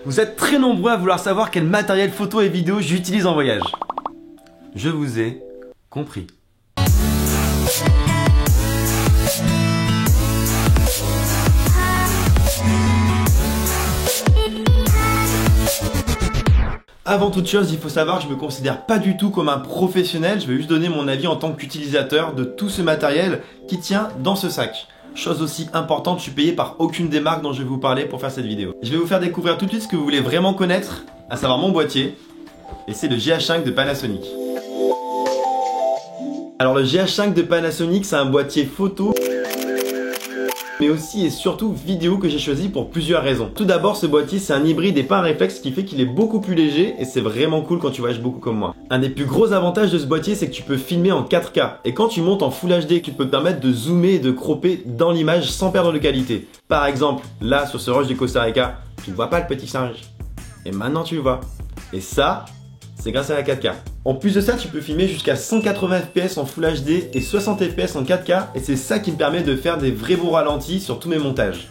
Vous êtes très nombreux à vouloir savoir quel matériel photo et vidéo j'utilise en voyage. Je vous ai compris. Avant toute chose, il faut savoir que je me considère pas du tout comme un professionnel, je vais juste donner mon avis en tant qu'utilisateur de tout ce matériel qui tient dans ce sac. Chose aussi importante, je suis payé par aucune des marques dont je vais vous parler pour faire cette vidéo. Je vais vous faire découvrir tout de suite ce que vous voulez vraiment connaître, à savoir mon boîtier, et c'est le GH5 de Panasonic. Alors le GH5 de Panasonic, c'est un boîtier photo, mais aussi et surtout vidéo que j'ai choisi pour plusieurs raisons. Tout d'abord, ce boîtier c'est un hybride et pas un réflexe, ce qui fait qu'il est beaucoup plus léger et c'est vraiment cool quand tu voyages beaucoup comme moi. Un des plus gros avantages de ce boîtier, c'est que tu peux filmer en 4K et quand tu montes en Full HD, tu peux te permettre de zoomer et de cropper dans l'image sans perdre de qualité. Par exemple, là sur ce roche du Costa Rica, tu ne vois pas le petit singe et maintenant tu le vois. Et ça, c'est grâce à la 4K. En plus de ça, tu peux filmer jusqu'à 180 fps en Full HD et 60 fps en 4K et c'est ça qui me permet de faire des vrais bons ralentis sur tous mes montages.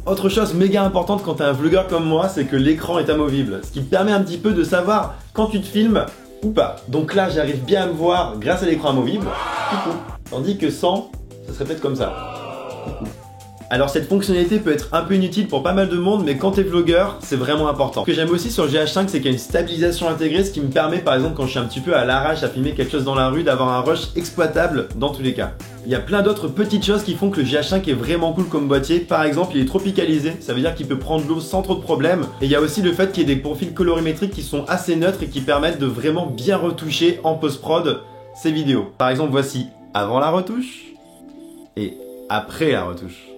Autre chose méga importante quand tu es un vlogueur comme moi, c'est que l'écran est amovible, ce qui te permet un petit peu de savoir quand tu te filmes ou pas. Donc là, j'arrive bien à me voir grâce à l'écran amovible, tandis que sans, ça serait peut-être comme ça. Alors cette fonctionnalité peut être un peu inutile pour pas mal de monde, mais quand t'es vlogueur, c'est vraiment important. Ce que j'aime aussi sur le GH5, c'est qu'il y a une stabilisation intégrée, ce qui me permet par exemple quand je suis un petit peu à l'arrache à filmer quelque chose dans la rue, d'avoir un rush exploitable dans tous les cas. Il y a plein d'autres petites choses qui font que le GH5 est vraiment cool comme boîtier. Par exemple, il est tropicalisé, ça veut dire qu'il peut prendre l'eau sans trop de problèmes. Et il y a aussi le fait qu'il y ait des profils colorimétriques qui sont assez neutres et qui permettent de vraiment bien retoucher en post-prod ces vidéos. Par exemple, voici avant la retouche et après la retouche.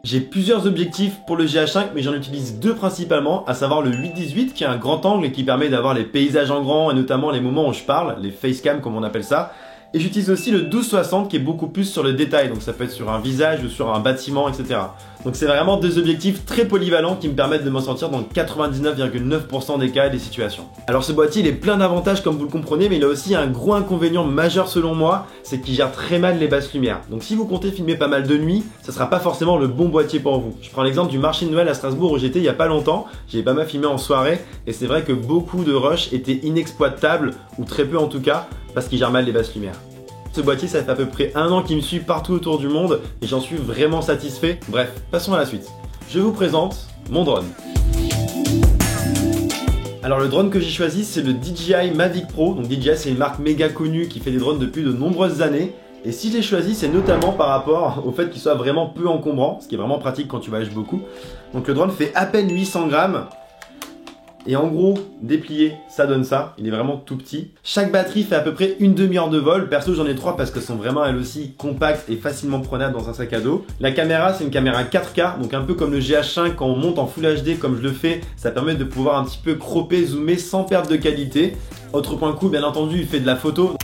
J'ai plusieurs objectifs pour le GH5, mais j'en utilise deux principalement, à savoir le 8-18 qui a un grand angle et qui permet d'avoir les paysages en grand et notamment les moments où je parle, les facecam comme on appelle ça. Et j'utilise aussi le 12-60 qui est beaucoup plus sur le détail, donc ça peut être sur un visage ou sur un bâtiment, etc. Donc c'est vraiment deux objectifs très polyvalents qui me permettent de m'en sortir dans 99,9% des cas et des situations. Alors ce boîtier il est plein d'avantages comme vous le comprenez, mais il a aussi un gros inconvénient majeur selon moi, c'est qu'il gère très mal les basses lumières. Donc si vous comptez filmer pas mal de nuit, ça sera pas forcément le bon boîtier pour vous. Je prends l'exemple du marché de Noël à Strasbourg où j'étais il y a pas longtemps, j'ai pas mal filmé en soirée et c'est vrai que beaucoup de rushs étaient inexploitables, ou très peu en tout cas, parce qu'il gère mal les basses lumières. Ce boîtier, ça fait à peu près 1 an qu'il me suit partout autour du monde et j'en suis vraiment satisfait. Bref, passons à la suite. Je vous présente mon drone. Alors le drone que j'ai choisi, c'est le DJI Mavic Pro. Donc DJI, c'est une marque méga connue qui fait des drones depuis de nombreuses années. Et si je l'ai choisi, c'est notamment par rapport au fait qu'il soit vraiment peu encombrant, ce qui est vraiment pratique quand tu voyages beaucoup. Donc le drone fait à peine 800 grammes. Et en gros, déplié, ça donne ça. Il est vraiment tout petit. Chaque batterie fait à peu près une demi-heure de vol. Perso, j'en ai 3 parce qu'elles sont vraiment elles aussi compactes et facilement prenables dans un sac à dos. La caméra, c'est une caméra 4K, donc un peu comme le GH5 quand on monte en Full HD comme je le fais. Ça permet de pouvoir un petit peu cropper, zoomer sans perte de qualité. Autre point cool, bien entendu, il fait de la photo.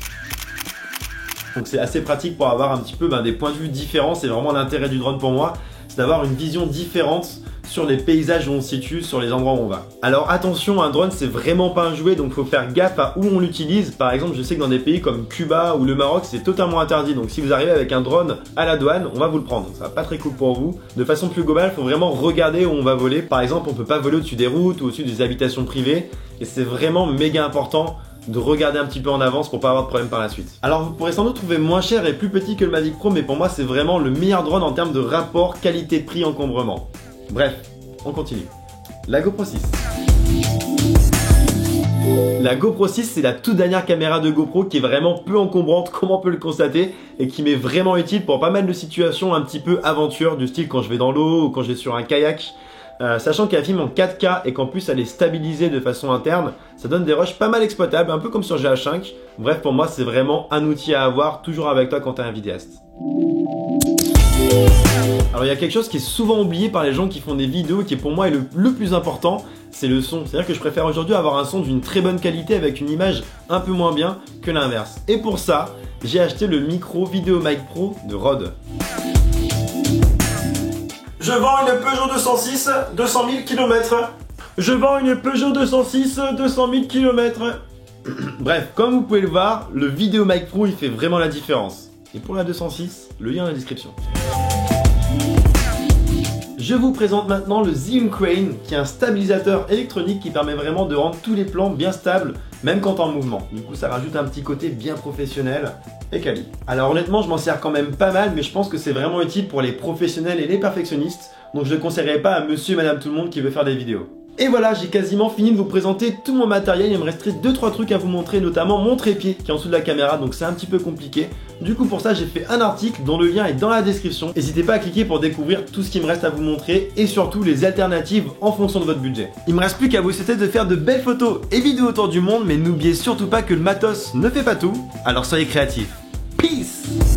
Donc c'est assez pratique pour avoir un petit peu des points de vue différents. C'est vraiment l'intérêt du drone pour moi, c'est d'avoir une vision différente sur les paysages où on se situe, sur les endroits où on va. Alors attention, un drone c'est vraiment pas un jouet, donc il faut faire gaffe à où on l'utilise. Par exemple, je sais que dans des pays comme Cuba ou le Maroc, c'est totalement interdit. Donc si vous arrivez avec un drone à la douane, on va vous le prendre. Ça va pas très cool pour vous. De façon plus globale, il faut vraiment regarder où on va voler. Par exemple, on peut pas voler au-dessus des routes ou au-dessus des habitations privées. Et c'est vraiment méga important de regarder un petit peu en avance pour pas avoir de problème par la suite. Alors vous pourrez sans doute trouver moins cher et plus petit que le Mavic Pro, mais pour moi c'est vraiment le meilleur drone en termes de rapport qualité-prix encombrement. Bref, on continue. La GoPro 6. La GoPro 6, c'est la toute dernière caméra de GoPro qui est vraiment peu encombrante, comme on peut le constater, et qui m'est vraiment utile pour pas mal de situations un petit peu aventure, du style quand je vais dans l'eau ou quand je vais sur un kayak. Sachant qu'elle filme en 4K et qu'en plus elle est stabilisée de façon interne, ça donne des rushs pas mal exploitables, un peu comme sur GH5. Bref, pour moi c'est vraiment un outil à avoir, toujours avec toi quand tu es un vidéaste. Alors il y a quelque chose qui est souvent oublié par les gens qui font des vidéos, qui pour moi est le plus important, c'est le son. C'est-à-dire que je préfère aujourd'hui avoir un son d'une très bonne qualité avec une image un peu moins bien que l'inverse. Et pour ça, j'ai acheté le micro VideoMic Pro de Rode. Je vends une Peugeot 206, 200 000 km. Je vends une Peugeot 206, 200 000 km. Bref, comme vous pouvez le voir, le VideoMic Pro il fait vraiment la différence. Et pour la 206, le lien dans la description. Je vous présente maintenant le Zhiyun Crane, qui est un stabilisateur électronique qui permet vraiment de rendre tous les plans bien stables, même quand en mouvement. Du coup, ça rajoute un petit côté bien professionnel et quali. Alors honnêtement, je m'en sers quand même pas mal, mais je pense que c'est vraiment utile pour les professionnels et les perfectionnistes, donc je ne le conseillerais pas à monsieur et madame tout le monde qui veut faire des vidéos. Et voilà, j'ai quasiment fini de vous présenter tout mon matériel, il me resterait 2-3 trucs à vous montrer, notamment mon trépied qui est en dessous de la caméra, donc c'est un petit peu compliqué. Du coup pour ça j'ai fait un article dont le lien est dans la description. N'hésitez pas à cliquer pour découvrir tout ce qui me reste à vous montrer et surtout les alternatives en fonction de votre budget. Il me reste plus qu'à vous souhaiter de faire de belles photos et vidéos autour du monde, mais n'oubliez surtout pas que le matos ne fait pas tout, alors soyez créatifs. Peace!